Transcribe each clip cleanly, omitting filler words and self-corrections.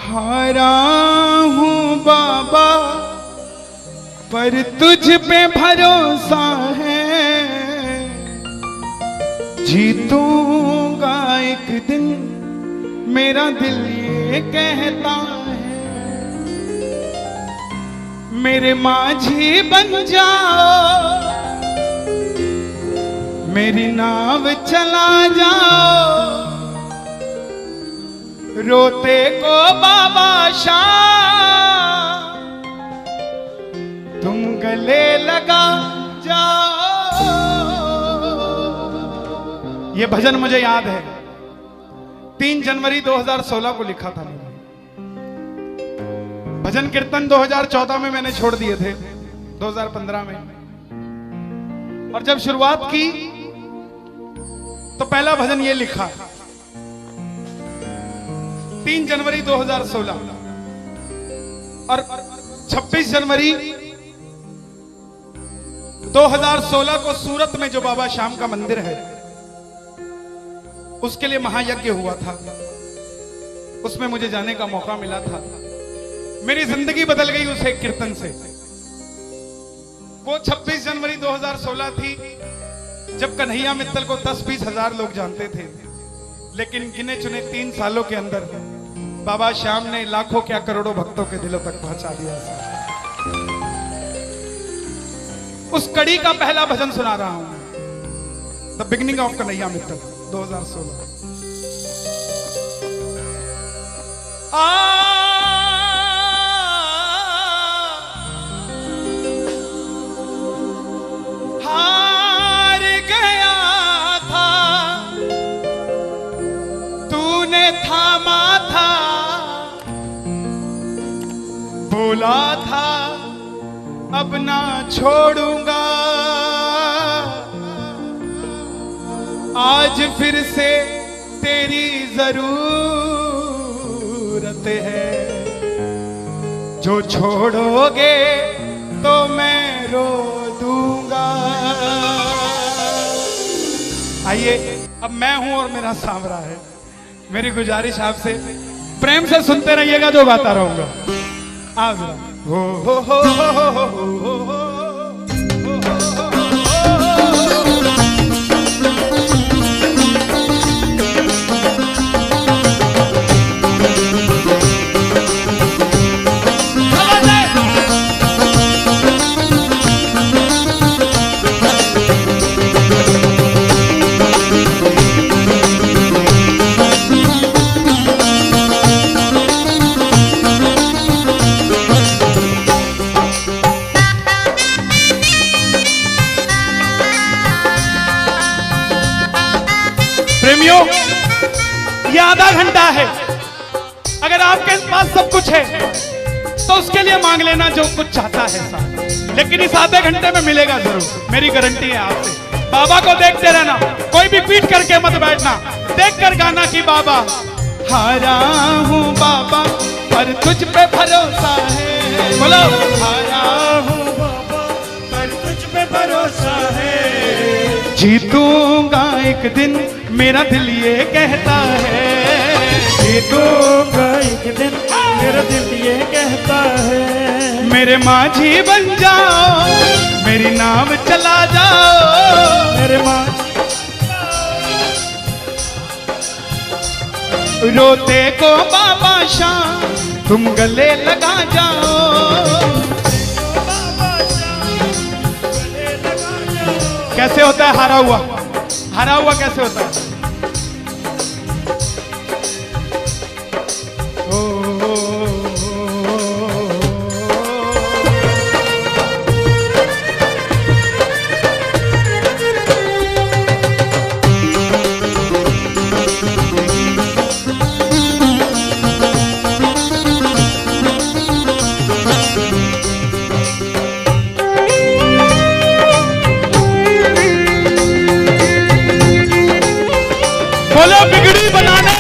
हारा हूँ बाबा पर तुझ पे भरोसा है, जीतूंगा एक दिन मेरा दिल ये कहता है। मेरे माझी बन जाओ, मेरी नाव चला जाओ, रोते को बाबा शाह तुम गले लगा जाओ। ये भजन मुझे याद है, 3 जनवरी 2016 को लिखा था मैंने। भजन कीर्तन 2014 में मैंने छोड़ दिए थे, 2015 में। और जब शुरुआत की तो पहला भजन ये लिखा 3 जनवरी 2016। और 26 जनवरी 2016 को सूरत में जो बाबा श्याम का मंदिर है उसके लिए महायज्ञ हुआ था, उसमें मुझे जाने का मौका मिला था। मेरी जिंदगी बदल गई उस एक कीर्तन से। वो 26 जनवरी 2016 थी जब कन्हैया मित्तल को 10-20 हजार लोग जानते थे, लेकिन गिने चुने 3 सालों के अंदर बाबा श्याम ने लाखों क्या करोड़ों भक्तों के दिलों तक पहुंचा दिया। उस कड़ी का पहला भजन सुना रहा हूं, the beginning of Kanhaiya Mittal 2016। हार गया था तूने थामा था, बोला था अब ना छोड़ूंगा, आज फिर से तेरी जरूरत है, जो छोड़ोगे तो मैं रो दूंगा। आइए, अब मैं हूं और मेरा सांवरा है। मेरी गुजारिश आपसे प्रेम से सुनते रहिएगा, जो गाता रहूंगा। आप हो हो हो हो हो हो हो हो। प्रेमियों, ये आधा घंटा है। अगर आपके पास सब कुछ है तो उसके लिए मांग लेना जो कुछ चाहता है साहब, लेकिन इस आधे घंटे में मिलेगा जरूर, मेरी गारंटी है आपसे। बाबा को देखते रहना, कोई भी पीट करके मत बैठना, देख कर गाना कि बाबा हारा हूँ बाबा पर तुझ पे भरोसा है। बोलो हारा हूँ बाबा पर तुझ पे भरोसा है, जीतूंगा एक दिन मेरा दिल ये कहता है, जीतूंगा एक दिन मेरा दिल ये कहता है। मेरे माझी बन जाओ, मेरी नाव चला जाओ, मेरे माझी रोते को बाबा शाम तुम गले लगा जाओ। कैसे होता है हारा हुआ? हारा हुआ कैसे होता है? बोलो बिगड़ी बनाने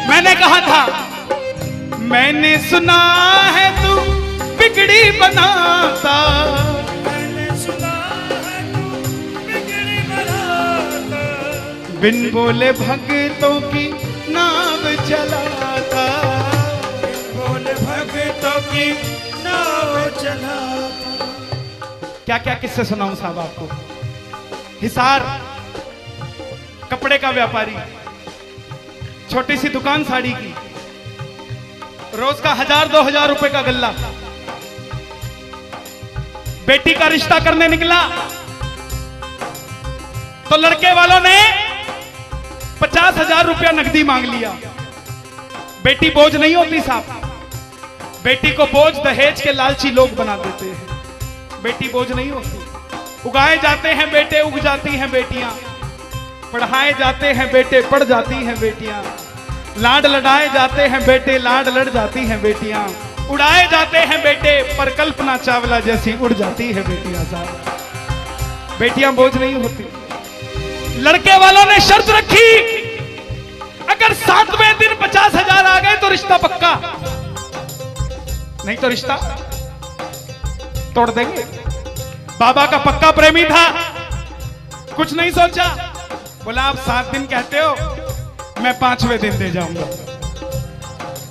मैंने कहा था, मैंने सुना है तू बिगड़ी बनाता, मैंने सुना बिन बोले भक्तों की नाव चलाता, बोले भक्तों की नाव चलाता। क्या क्या किस्से सुनाऊं साहब आपको। हिसार कपड़े का व्यापारी, छोटी सी दुकान साड़ी की, रोज का 1000-2000 रुपए का गल्ला। बेटी का रिश्ता करने निकला तो लड़के वालों ने 50,000 रुपया नकदी मांग लिया। बेटी बोझ नहीं होती साहब, बेटी को बोझ दहेज के लालची लोग बना देते हैं। बेटी बोझ नहीं होती। उगाए जाते हैं बेटे, उग जाती हैं बेटियां। पढ़ाए जाते हैं बेटे, पढ़ जाती हैं बेटियां। लाड लड़ाए जाते हैं बेटे, लाड लड़ जाती हैं बेटियां। उड़ाए जाते हैं बेटे, पर कल्पना चावला जैसी उड़ जाती है बेटियां साहब। बेटियां बोझ नहीं होती। लड़के वालों ने शर्त रखी, अगर 7वें दिन 50,000 आ गए तो रिश्ता पक्का, नहीं तो रिश्ता तोड़ देंगे। बाबा का पक्का प्रेमी था, कुछ नहीं सोचा, बोला आप 7 दिन कहते हो, मैं 5वें दिन दे जाऊंगा।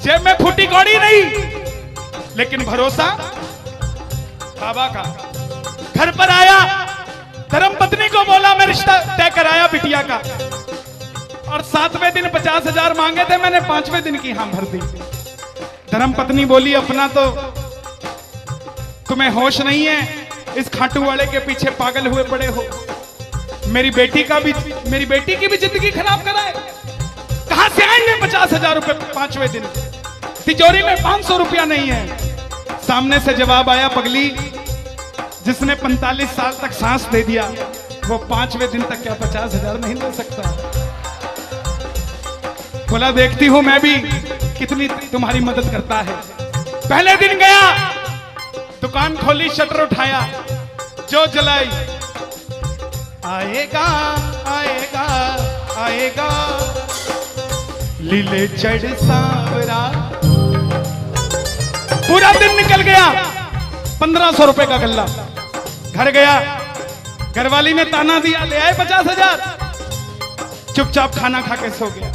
जेब में फूटी कौड़ी नहीं, लेकिन भरोसा बाबा का। घर पर आया, धर्म पत्नी को बोला मैं रिश्ता तय कराया बिटिया का, और 7वें दिन 50,000 मांगे थे, मैंने 5वें दिन की हां भर दी। धर्म पत्नी बोली अपना तो तुम्हें होश नहीं है, इस खाटू वाले के पीछे पागल हुए पड़े हो। मेरी बेटी की भी जिंदगी खराब कराए। कहां से आएंगे 50,000 रुपए 5वें दिन? तिजोरी में 500 रुपया नहीं है। सामने से जवाब आया, पगली जिसने 45 साल तक सांस दे दिया, वो 5वें दिन तक क्या 50,000 नहीं दे सकता? बोला देखती हूं मैं भी कितनी तुम्हारी मदद करता है। पहले दिन गया, दुकान खोली, शटर उठाया, जो जलाई, आएगा आएगा आएगा लीले चढ़ सांवरा। पूरा दिन निकल गया, 1500 रुपए का गल्ला। घर गया, घरवाली ने ताना दिया, ले आए 50,000। चुपचाप खाना खा के सो गया।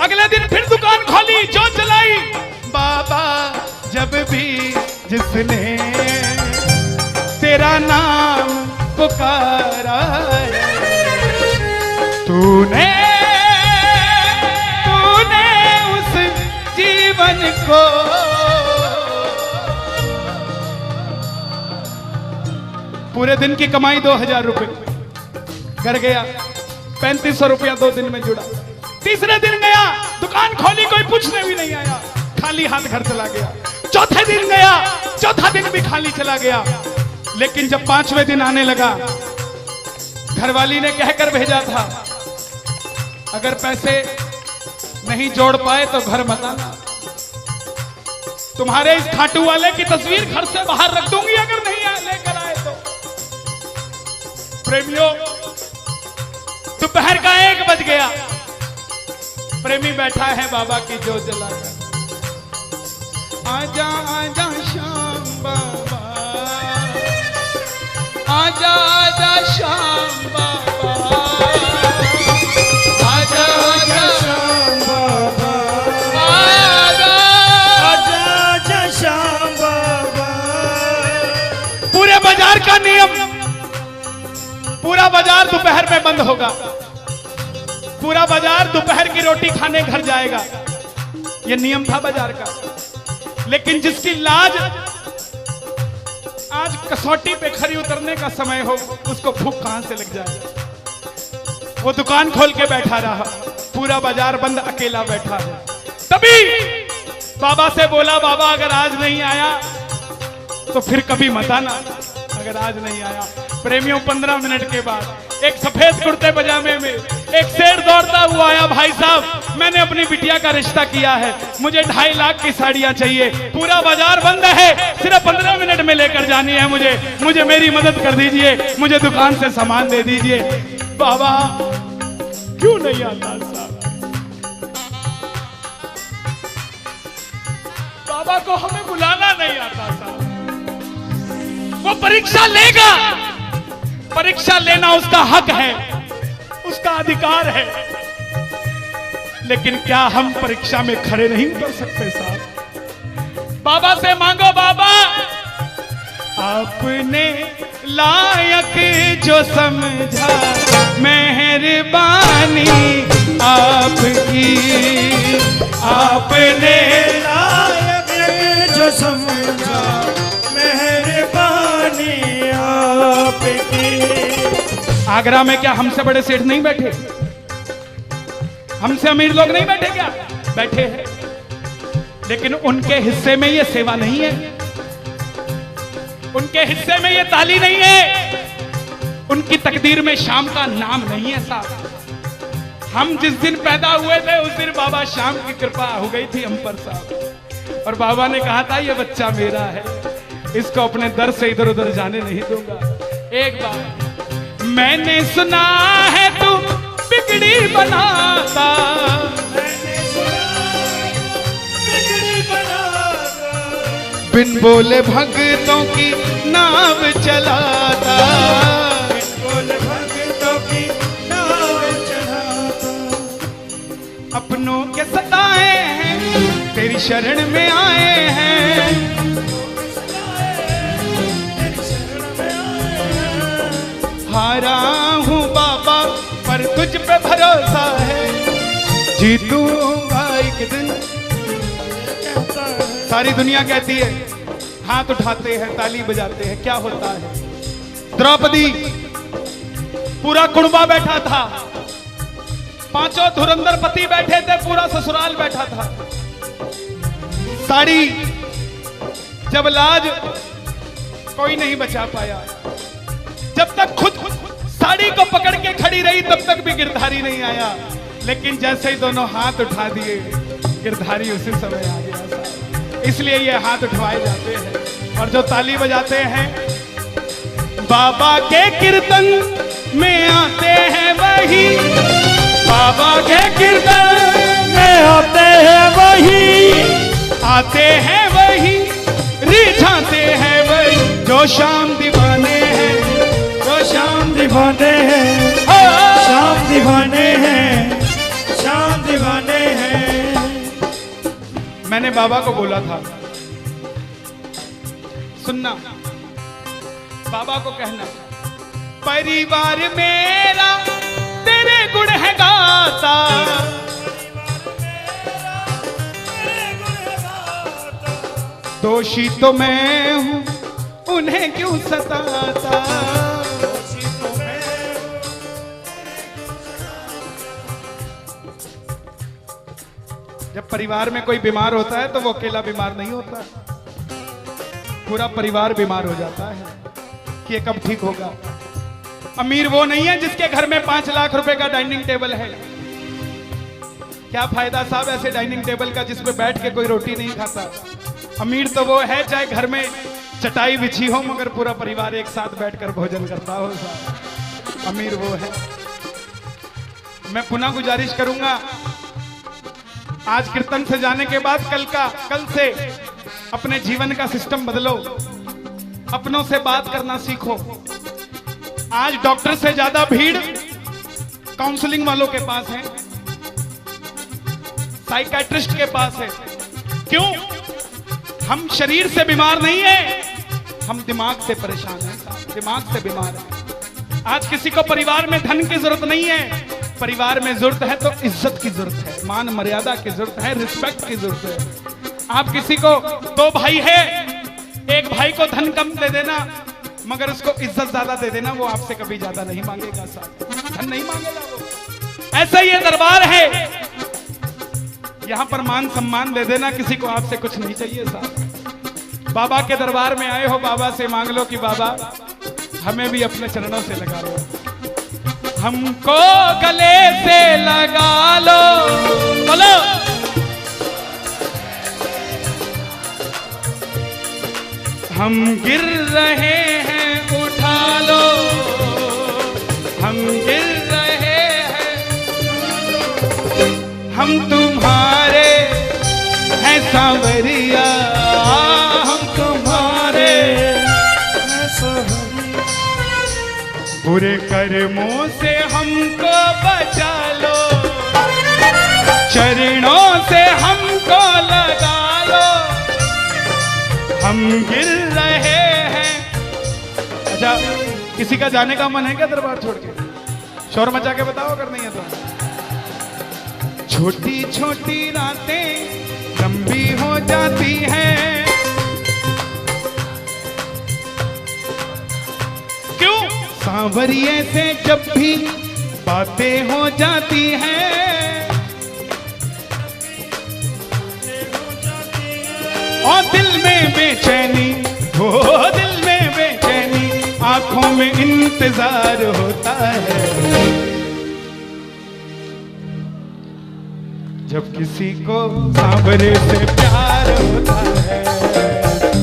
अगले दिन फिर दुकान खोली, जो चलाई, बाबा जब भी जिसने तेरा नाम पुकारा, तूने उस जीवन को पूरे दिन की कमाई 2,000 रुपए। घर गया, 3500 रुपया 2 दिन में जुड़ा। तीसरे दिन गया, दुकान खोली, कोई पूछने भी नहीं आया, खाली हाथ घर चला गया। चौथे दिन गया, चौथा दिन भी खाली चला गया। लेकिन जब 5वें दिन आने लगा, घरवाली ने कहकर भेजा था, अगर पैसे नहीं जोड़ पाए तो घर मत आना। तुम्हारे इस खाटू वाले की तस्वीर घर से बाहर रख दूंगी अगर नहीं लेकर आए तो। प्रेमियों, दोपहर का 1 बज गया। प्रेमी बैठा है बाबा की जोत जलाकर। आजा आजा श्याम बाबा, आजा आजा श्याम बाबा, आजा आजा श्याम बाबा, आजा आजा श्याम बाबा। पूरे बाजार का नियम, पूरा बाजार दोपहर में बंद होगा। पूरा बाजार दोपहर की रोटी खाने घर जाएगा, यह नियम था बाजार का। लेकिन जिसकी लाज आज कसौटी पे खरी उतरने का समय हो, उसको भूख कहां से लग जाए। वो दुकान खोल के बैठा रहा, पूरा बाजार बंद, अकेला बैठा है। तभी बाबा से बोला, बाबा अगर आज नहीं आया तो फिर कभी मत आना, अगर आज नहीं आया। प्रेमियों, 15 मिनट के बाद एक सफेद कुर्ते पजामे में एक शेर दौड़ता हुआ आया, भाई साहब मैंने अपनी बिटिया का रिश्ता किया है, मुझे 2.5 लाख की साड़ियां चाहिए, पूरा बाजार बंद है, सिर्फ 15 मिनट में लेकर जानी है मुझे मेरी मदद कर दीजिए, मुझे दुकान से सामान दे दीजिए। बाबा क्यों नहीं आता साहब? बाबा को हमें बुलाना नहीं आता साहब। वो परीक्षा लेगा, परीक्षा लेना उसका हक है, उसका अधिकार है, लेकिन क्या हम परीक्षा में खड़े नहीं उतर सकते साहब? बाबा से मांगो, बाबा आपने लायक जो समझा, मेहरबानी आपकी, आपने लायक जो समझा, मेहरबानी आपकी। आगरा में क्या हमसे बड़े सेठ नहीं बैठे? हमसे अमीर लोग नहीं बैठे क्या? बैठे हैं, लेकिन उनके हिस्से में ये सेवा नहीं है, उनके हिस्से में ये ताली नहीं है, उनकी तकदीर में शाम का नाम नहीं है साहब। हम जिस दिन पैदा हुए थे उस दिन बाबा शाम की कृपा हो गई थी हम पर साहब, और बाबा ने कहा था ये बच्चा मेरा है, इसको अपने दर से इधर उधर जाने नहीं दूंगा। एक बार मैंने सुना है तू बिगड़ी बनाता, बिन बोले भक्तों की नाव चलाता, बिन बोले भक्तों की नाव चलाता। अपनों के सताए हैं तेरी शरण में आए हैं, हारा हूँ बाबा पर तुझ पे भरोसा है, जीतूंगा एक दिन। सारी दुनिया कहती है, हाथ उठाते हैं, ताली बजाते हैं, क्या होता है? द्रौपदी पूरा कुणबा बैठा था, पांचों धुरंधर पति बैठे थे, पूरा ससुराल बैठा था। साड़ी जब लाज कोई नहीं बचा पाया, जब तक खुद साड़ी को पकड़ के खड़ी रही तब तक भी गिरधारी नहीं आया, लेकिन जैसे ही दोनों हाथ उठा दिए गिरधारी उसी समय आ गया। इसलिए ये हाथ उठवाए जाते हैं और जो ताली बजाते हैं बाबा के कीर्तन में आते हैं वही, बाबा के कीर्तन में आते हैं वही, आते हैं वही, रिझाते हैं वही, जो शाम दीवाने हैं, जो शाम दीवाने हैं, शाम दीवाने हैं, शाम दीवाने हैं। मैंने बाबा को बोला था, सुनना, बाबा को कहना, परिवार मेरा तेरे गुण है गाता, दोषी तो मैं हूं उन्हें क्यों सताता। जब परिवार में कोई बीमार होता है तो वो अकेला बीमार नहीं होता, पूरा परिवार बीमार हो जाता है कि ये कब ठीक होगा। अमीर वो नहीं है जिसके घर में 5 लाख रुपए का डाइनिंग टेबल है। क्या फायदा साहब ऐसे डाइनिंग टेबल का जिसमें बैठ के कोई रोटी नहीं खाता। अमीर तो वो है चाहे घर में चटाई बिछी हो मगर पूरा परिवार एक साथ बैठकर भोजन करता हो साहब, अमीर वो है। मैं पुनः गुजारिश करूंगा, आज कीर्तन से जाने के बाद कल से अपने जीवन का सिस्टम बदलो, अपनों से बात करना सीखो। आज डॉक्टर से ज्यादा भीड़ काउंसलिंग वालों के पास है, साइकियाट्रिस्ट के पास है। क्यों? हम शरीर से बीमार नहीं है, हम दिमाग से परेशान हैं, दिमाग से बीमार हैं। आज किसी को परिवार में धन की जरूरत नहीं है, परिवार में जरूरत है तो इज्जत की जरूरत है, मान मर्यादा की जरूरत है, रिस्पेक्ट की जरूरत है। आप किसी को 2 भाई है, एक भाई को धन कम दे देना मगर उसको इज्जत ज्यादा दे देना, वो आपसे कभी ज्यादा नहीं मांगेगा साहब, धन नहीं मांगेगा वो। ऐसा ये दरबार है, यहां पर मान सम्मान दे देना, किसी को आपसे कुछ नहीं चाहिए साहब। बाबा के दरबार में आए हो, बाबा से मांग लो कि बाबा हमें भी अपने चरणों से लगा लो, हमको गले से लगा लो, बोलो हम गिर रहे हैं उठा लो, हम गिर रहे हैं, हम तुम्हारे हैं सांवरिया, हम तुम्हारे हैं सांवरिया। बुरे कर्मों से हमको बचा लो, चरणों से हमको लगा लो, हम गिर रहे हैं। अच्छा, किसी का जाने का मन है क्या दरबार छोड़ के? शोर मचा के बताओ अगर नहीं है तो। छोटी छोटी रातें लंबी हो जाती हैं, क्यों? सांवरिये से जब भी बातें हो जाती हैं, और दिल में बेचैनी, हो दिल में बेचैनी, आंखों में इंतजार होता है। जब किसी को सांवरे से प्यार होता है,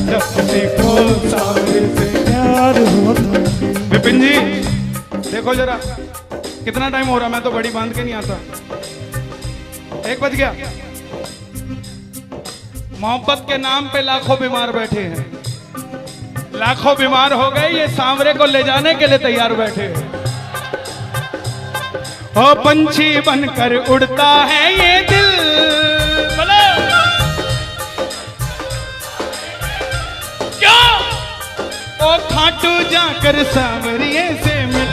जब किसी को सांवरे से प्यार होता है। विपिन जी देखो जरा, कितना टाइम हो रहा, मैं तो बड़ी बांध के नहीं आता। 1 बज गया। मोहब्बत के नाम पे लाखों बीमार बैठे हैं, लाखों बीमार हो गए, ये सांवरे को ले जाने के लिए तैयार बैठे हैं। ओ पंछी बनकर उड़ता है ये दिल, बोलो क्या? ओ खाटू जाकर सांवरिये से मिल,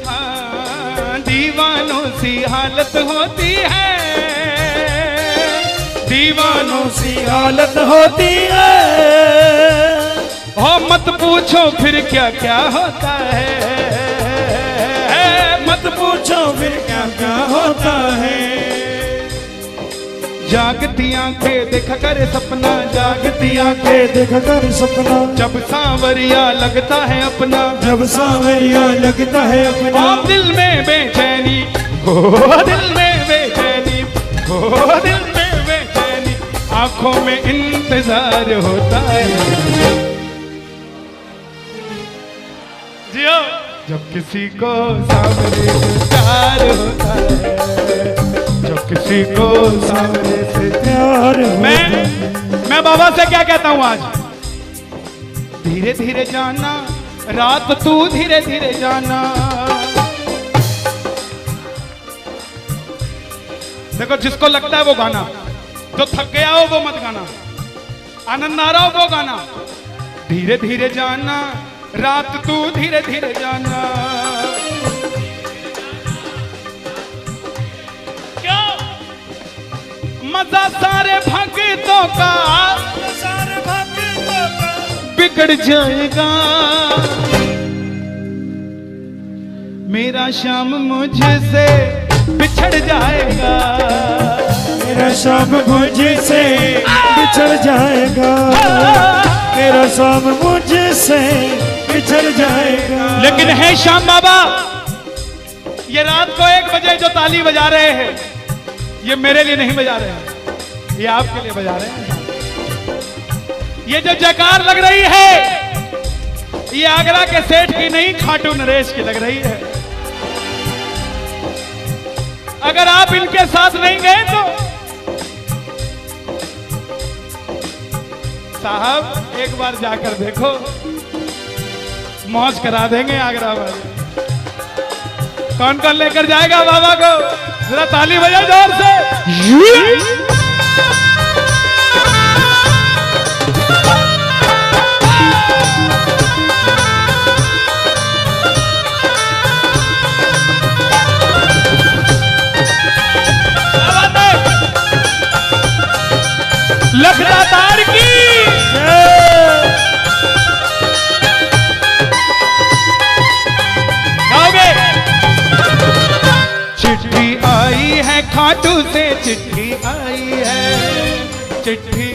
हाँ, दीवानों सी हालत होती है, दीवानों सी हालत होती है। हो मत पूछो फिर क्या क्या होता है, मत पूछो फिर क्या क्या होता है। जागती आंखें देखा कर सपना, जागती आंखें देखा कर सपना, जब सांवरिया लगता है अपना, जब सांवरिया लगता है अपना। और दिल में बेचैनी, हो दिल में बेचैनी, हो दिल में बेचैनी, आंखों में इंतजार होता है। जियो, जब किसी को सांवरे से प्यार होता है, जब किसी को सांवरे से प्यार मैं बाबा से क्या कहता हूं आज? धीरे धीरे जाना, रात तू धीरे धीरे जाना। देखो, जिसको लगता है वो गाना, जो थक गया हो वो मत गाना, आनंद आ रहा हो वो गाना। धीरे धीरे जाना, रात तू धीरे धीरे जाना। क्या मजा सारे भक्तों का, सारे भक्तों का बिगड़ जाएगा। मेरा श्याम मुझसे बिछड़ जाएगा, मेरा शाम मुझसे बिछड़ जाएगा, मेरा शाम मुझसे बिछड़ जाएगा। लेकिन है श्याम बाबा, ये रात को 1 बजे जो ताली बजा रहे हैं, ये मेरे लिए नहीं बजा रहे हैं, ये आपके लिए बजा रहे हैं। ये जो जयकार लग रही है, ये आगरा के सेठ की नहीं, खाटू नरेश की लग रही है। अगर आप इनके साथ नहीं गए तो साहब एक बार जाकर देखो, मौज करा देंगे आगरा वाले। कौन कौन लेकर जाएगा बाबा को? जरा ताली बजा जोर से। लखदातार की गाओगे? चिट्ठी आई है खाटू से, चिट्ठी आई है, चिट्ठी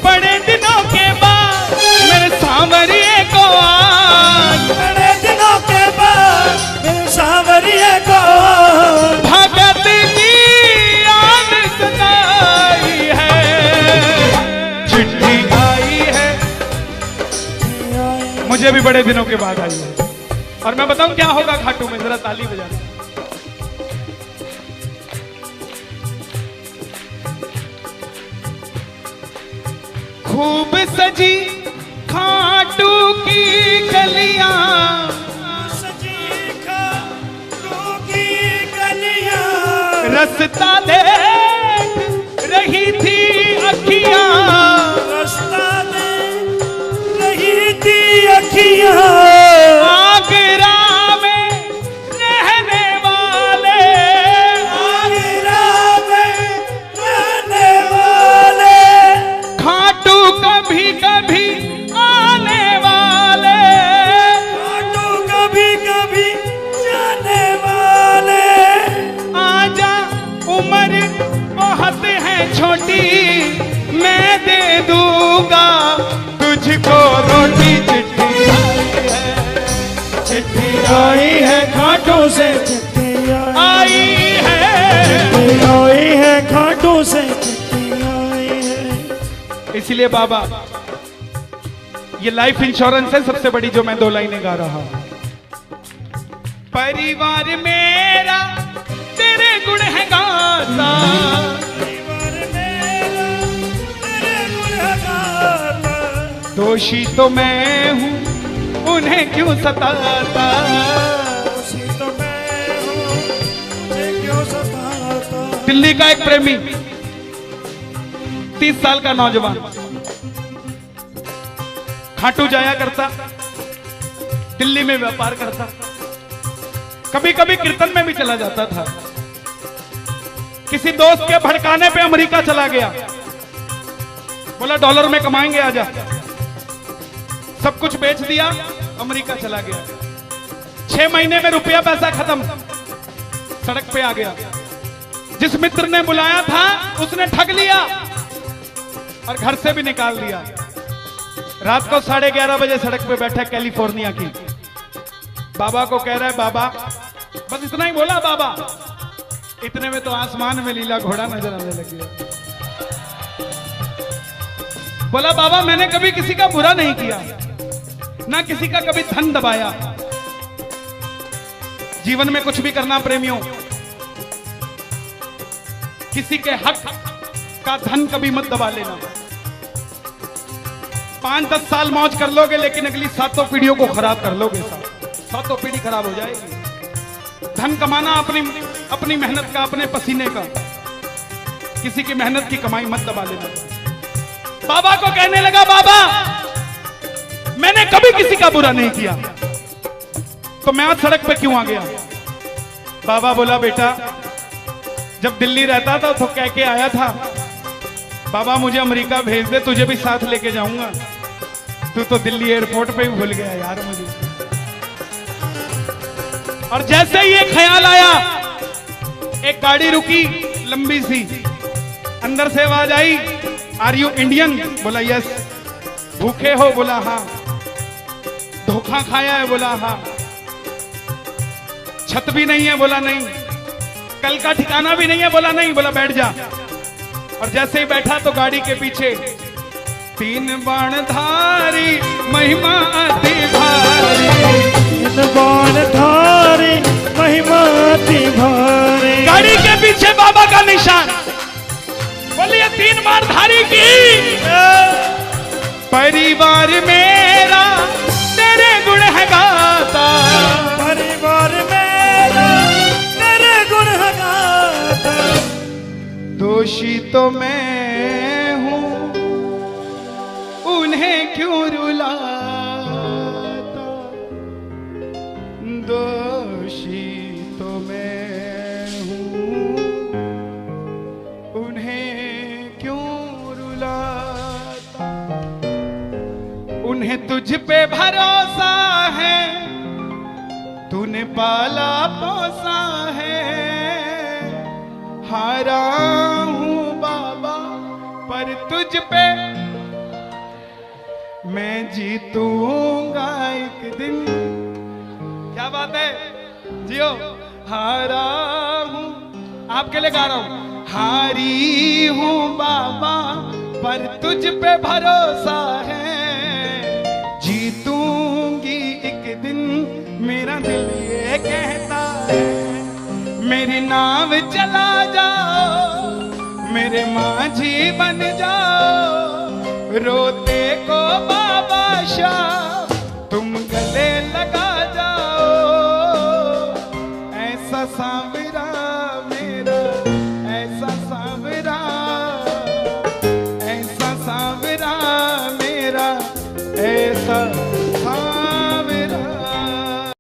बड़े दिनों के बाद मेरे सांवरिये को आज, बड़े दिनों के बाद मेरे सांवरिये को भगत की याद सताई है। चिट्ठी आई है, मुझे भी बड़े दिनों के बाद आई है। और मैं बताऊं क्या होगा खाटू में, जरा ताली बजाना। खूब सजी खाटू की गलियां, सजी खाटू की गलियां, रास्ता देख रही थी अखियां, रास्ता देख रही थी अखियां, आगरा में रहने वाले, आगरा में रहने वाले, खाटू कभी कभी आने वाले, खाटू कभी कभी जाने वाले, आजा उम्र बहुत है छोटी, मैं दे दूंगा तुझको रोटी। चिट्ठी आई है खाटू से, चिट्ठी आई है, चिट्ठी आई है खाटू से, चिट्ठी आई है। इसलिए बाबा ये लाइफ इंश्योरेंस है सबसे बड़ी जो मैं 2 लाइनें गा रहा हूं। परिवार मेरा तेरे गुण है गाता, परिवार मेरा तेरे गुण है गाता, दोषी तो मैं हूं उन्हें क्यों सताता, दोषी तो मैं हूं मुझे क्यों सताता। दिल्ली का एक प्रेमी 30 साल का नौजवान खाटू जाया करता, दिल्ली में व्यापार करता, कभी कभी कीर्तन में भी चला जाता था। किसी दोस्त के भड़काने पे अमेरिका चला गया, बोला डॉलर में कमाएंगे आजा, सब कुछ बेच दिया, अमेरिका चला गया। 6 महीने में रुपया पैसा खत्म, सड़क पे आ गया। जिस मित्र ने बुलाया था उसने ठग लिया और घर से भी निकाल दिया। रात को 11:30 बजे सड़क पे बैठा कैलिफोर्निया की, बाबा को कह रहा है बाबा, बस इतना ही बोला बाबा, इतने में तो आसमान में लीला घोड़ा नजर आने लग गया। बोला बाबा मैंने कभी किसी का बुरा नहीं किया, ना किसी का कभी धन दबाया। जीवन में कुछ भी करना प्रेमियों, किसी के हक का धन कभी मत दबा लेना। 5-10 साल मौज कर लोगे लेकिन अगली 7 पीढ़ियों को खराब कर लोगे। 7 पीढ़ी खराब हो जाएगी। धन कमाना अपनी मेहनत का, अपने पसीने का, किसी की मेहनत की कमाई मत दबा लेना। बाबा को कहने लगा बाबा मैंने कभी किसी का बुरा नहीं किया, तो मैं आज सड़क पे क्यों आ गया। बाबा बोला बेटा जब दिल्ली रहता था तो कह के आया था बाबा मुझे अमेरिका भेज दे, तुझे भी साथ लेके जाऊंगा। तू तो दिल्ली एयरपोर्ट पे ही भूल गया यार मुझे। और जैसे ही ये ख्याल आया, एक गाड़ी रुकी लंबी सी, अंदर से आवाज आई आर यू इंडियन? बोला यस। भूखे हो? बोला हाँ। धोखा खाया है? बोला हाँ। छत भी नहीं है? बोला नहीं। कल का ठिकाना भी नहीं है? बोला नहीं। बोला बैठ जा। और जैसे ही बैठा तो गाड़ी के पीछे 3 बाणधारी महिमा अति भारी, 3 बाणधारी महिमा अति भारी। गाड़ी के पीछे बाबा का निशान। बोलिए 3 बाणधारी की। परिवार मेरा तेरे गुण है गाता, परिवार मेरा तेरे गुण है गाता। दोषी तो मैं हूं उन्हें क्यों रुलाता, दोषी तो मैं हूं उन्हें क्यों रुलाता। उन्हें तुझ पे भरोसा है, तूने पाला पोसा है। हारा हूं बाबा पर तुझ पे मैं जीतूंगा एक दिन। क्या बात है जियो। हारा हूं, आपके लिए गा रहा हूं। हारी हूं बाबा पर तुझ पे भरोसा है, जीतूंगी एक दिन मेरा दिल ये कहता है। मेरी नाव चला जाओ, मेरे माझी बन जाओ, रोते को बाबा शाह तुम गले लगा जाओ, ऐसा सांवरा